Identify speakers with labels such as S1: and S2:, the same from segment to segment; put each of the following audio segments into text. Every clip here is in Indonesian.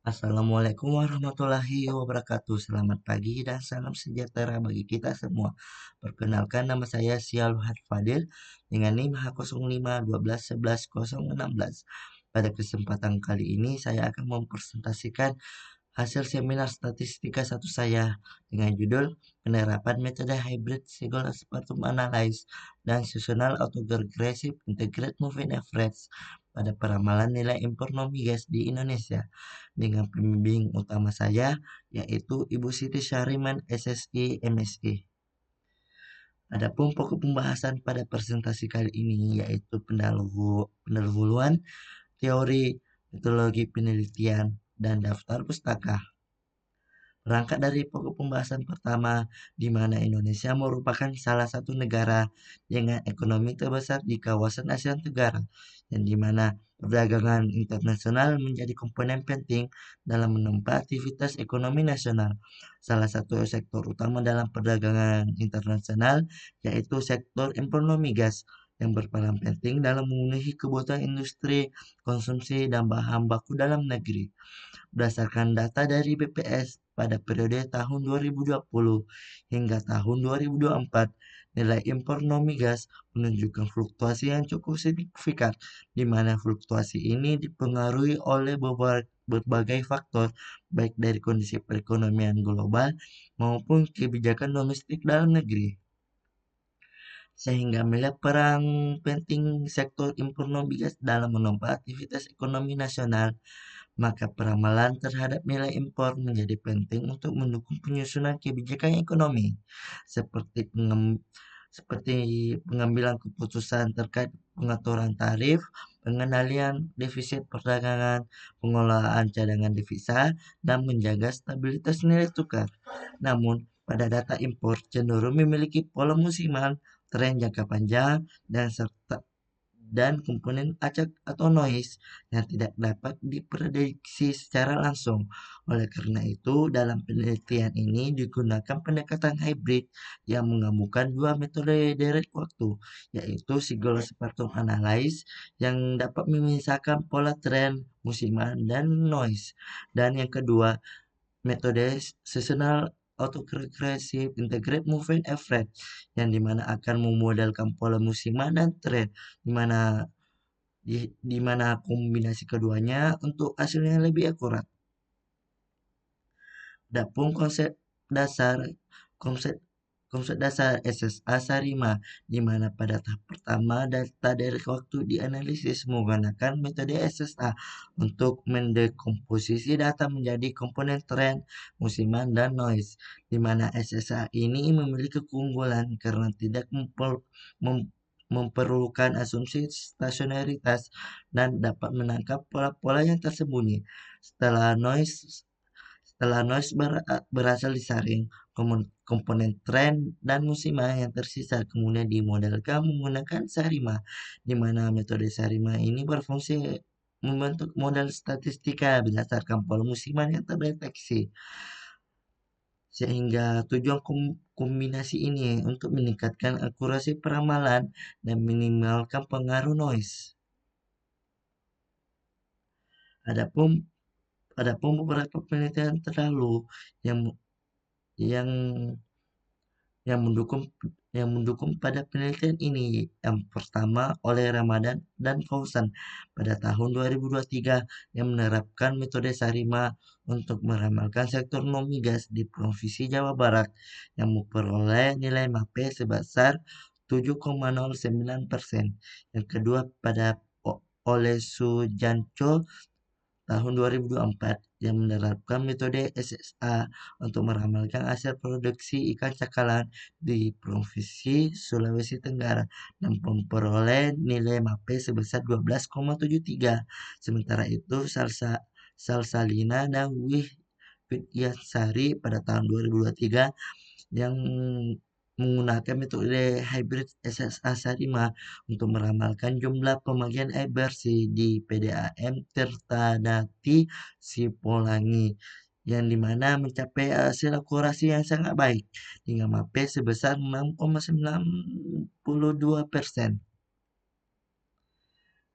S1: Assalamualaikum warahmatullahi wabarakatuh. Selamat pagi dan salam sejahtera bagi kita semua. Perkenalkan nama saya Sialuhat Fadil dengan NIM H0512111016. Pada kesempatan kali ini saya akan mempresentasikan hasil seminar statistika satu saya dengan judul penerapan metode hybrid single spectrum analysis dan seasonal autoregressive integrated moving average pada peramalan nilai impor non migas di Indonesia dengan pembimbing utama saya yaitu Ibu Siti Syariman SSI MSI. Adapun pokok pembahasan pada presentasi kali ini yaitu pendahuluan teori metodologi penelitian dan daftar pustaka. Berangkat dari pokok pembahasan pertama, di mana Indonesia merupakan salah satu negara dengan ekonomi terbesar di kawasan Asia Tenggara, yang di mana perdagangan internasional menjadi komponen penting dalam menopang aktivitas ekonomi nasional. Salah satu sektor utama dalam perdagangan internasional yaitu sektor impor non migas yang berperan penting dalam memenuhi kebutuhan industri, konsumsi, dan bahan baku dalam negeri. Berdasarkan data dari BPS pada periode tahun 2020 hingga tahun 2024, nilai impor non migas menunjukkan fluktuasi yang cukup signifikan, di mana fluktuasi ini dipengaruhi oleh berbagai faktor, baik dari kondisi perekonomian global maupun kebijakan domestik dalam negeri. Sehingga melihat peran penting sektor impor non migas dalam menopang aktivitas ekonomi nasional, maka peramalan terhadap nilai impor menjadi penting untuk mendukung penyusunan kebijakan ekonomi, seperti seperti pengambilan keputusan terkait pengaturan tarif, pengendalian defisit perdagangan, pengelolaan cadangan devisa, dan menjaga stabilitas nilai tukar. Namun, pada data impor cenderung memiliki pola musiman, tren jangka panjang, dan komponen acak atau noise yang tidak dapat diprediksi secara langsung. Oleh karena itu, dalam penelitian ini digunakan pendekatan hybrid yang menggabungkan dua metode deret waktu, yaitu single spectrum analysis yang dapat memisahkan pola tren, musiman, dan noise. Dan yang kedua, metode seasonal autoregressive integrated movement average yang dimana akan memodelkan pola musiman dan tren dimana di mana kombinasi keduanya untuk hasilnya lebih akurat. Adapun dasar konsep konsep dasar SSA Sarima, di mana pada tahap pertama data dari waktu dianalisis menggunakan metode SSA untuk mendekomposisi data menjadi komponen tren, musiman, dan noise, di mana SSA ini memiliki keunggulan karena tidak memerlukan asumsi stasionaritas dan dapat menangkap pola-pola yang tersembunyi. Setelah noise berasal disaring, komponen tren dan musiman yang tersisa kemudian dimodelkan menggunakan Sarima, di mana metode Sarima ini berfungsi membentuk model statistika berdasarkan pola musiman yang terdeteksi. Sehingga tujuan kombinasi ini untuk meningkatkan akurasi peramalan dan minimalkan pengaruh noise. Adapun adapun beberapa penelitian terdahulu yang yang yang mendukung yang mendukung pada penelitian ini. Yang pertama oleh Ramadan dan Fauzan pada tahun 2023 yang menerapkan metode Sarima untuk meramalkan sektor non migas di Provinsi Jawa Barat yang memperoleh nilai MAPE sebesar 7,09%. Yang kedua oleh Sujanco tahun 2024 yang menerapkan metode SSA untuk meramalkan hasil produksi ikan cakalang di Provinsi Sulawesi Tenggara dan memperoleh nilai MAPE sebesar 12,73. Sementara itu Salsalina dan Widyasari pada tahun 2023 yang menggunakan metode hybrid SSA Sarima untuk meramalkan jumlah pemakaian air bersih di PDAM Tirtadati Sipolangi yang dimana mencapai hasil akurasi yang sangat baik hingga MAPE sebesar 6,92%.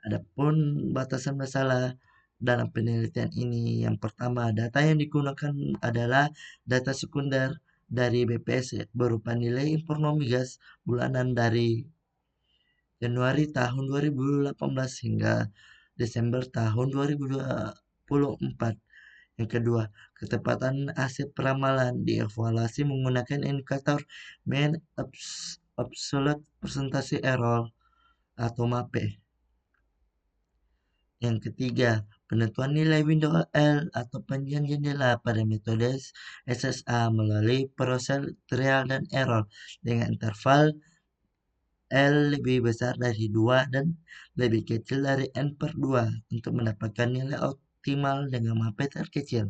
S1: Adapun batasan masalah dalam penelitian ini. Yang pertama, data yang digunakan adalah data sekunder dari BPS berupa nilai impor non migas bulanan dari Januari tahun 2018 hingga Desember tahun 2024. Yang kedua, ketepatan hasil peramalan dievaluasi menggunakan indikator mean absolute percentage error atau MAPE. Yang ketiga, penentuan nilai window L atau panjang jendela pada metode SSA melalui proses trial dan error dengan interval L lebih besar dari 2 dan lebih kecil dari N per 2 untuk mendapatkan nilai optimal dengan MAPE terkecil.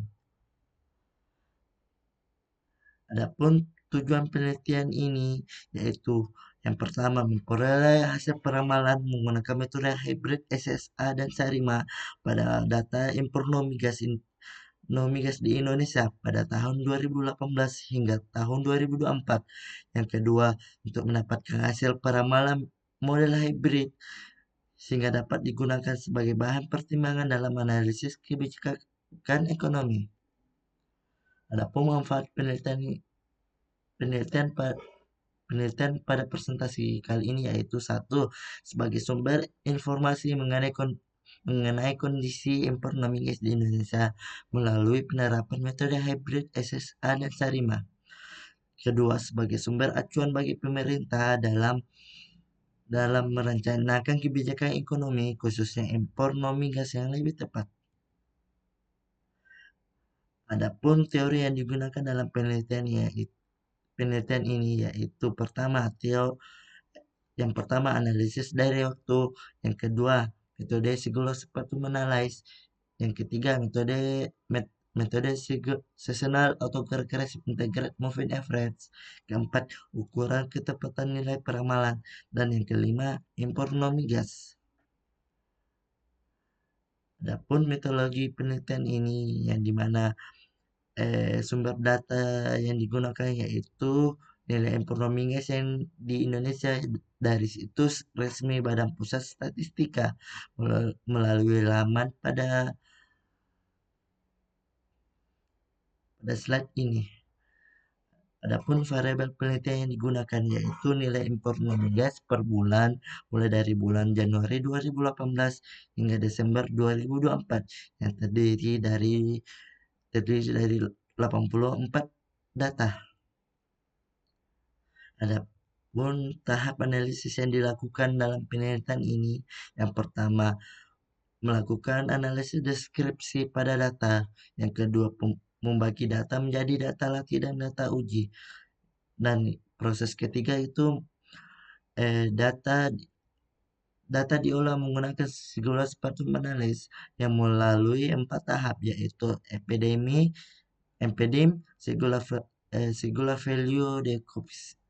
S1: Adapun tujuan penelitian ini yaitu yang pertama memperoleh hasil peramalan menggunakan metode hybrid SSA dan Sarima pada data impor non migas di Indonesia pada tahun 2018 hingga tahun 2024. Yang kedua, untuk mendapatkan hasil peramalan model hybrid sehingga dapat digunakan sebagai bahan pertimbangan dalam analisis kebijakan ekonomi. Adapun manfaat penelitian penelitian pada presentasi kali ini yaitu satu, sebagai sumber informasi mengenai kondisi impor non migas di Indonesia melalui penerapan metode hybrid SSA dan Sarima. Kedua, sebagai sumber acuan bagi pemerintah dalam merencanakan kebijakan ekonomi khususnya impor non migas yang lebih tepat. Adapun teori yang digunakan dalam penelitian ini yaitu pertama, yang pertama analisis dari waktu, yang kedua metode sepatu analysis, yang ketiga metode seasonal atau regression integrated moving average, keempat ukuran ketepatan nilai peramalan, dan yang kelima impor non migas. Adapun metodologi penelitian ini yang dimana sumber data yang digunakan yaitu nilai impor non migas yang di Indonesia dari situs resmi Badan Pusat Statistika melalui laman pada slide ini. Adapun variabel penelitian yang digunakan yaitu nilai impor non migas per bulan mulai dari bulan Januari 2018 hingga Desember 2024 yang terdiri dari 84 data. Adapun tahap analisis yang dilakukan dalam penelitian ini, yang pertama melakukan analisis deskripsi pada data, yang kedua membagi data menjadi data latih dan data uji, dan proses ketiga itu data diolah menggunakan Sigulus Pattern Analysis yang melalui 4 tahap yaitu empedim, Singular Value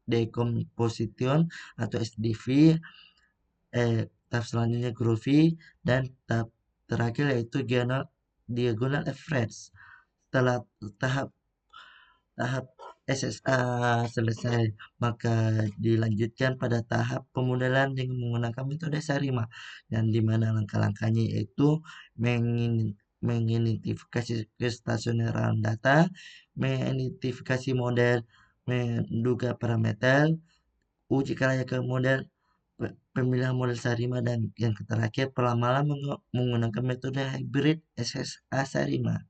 S1: Decomposition atau SDV, tahap selanjutnya Groovy, dan tahap terakhir yaitu Diagonal Average. Setelah tahap SSA selesai, maka dilanjutkan pada tahap pemodelan dengan menggunakan metode Sarima, yang dimana langkah-langkahnya yaitu mengidentifikasi kestasioneran data, mengidentifikasi model, menduga parameter, uji kelayakan model, pemilihan model Sarima, dan yang terakhir peramalan menggunakan metode hybrid SSA Sarima.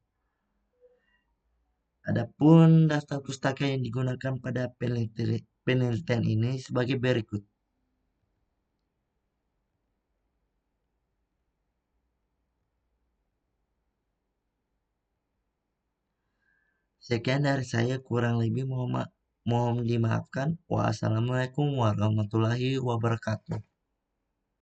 S1: Adapun daftar pustaka yang digunakan pada penelitian ini sebagai berikut. Sekian dari saya, kurang lebih mohon dimaafkan. Wassalamualaikum warahmatullahi wabarakatuh.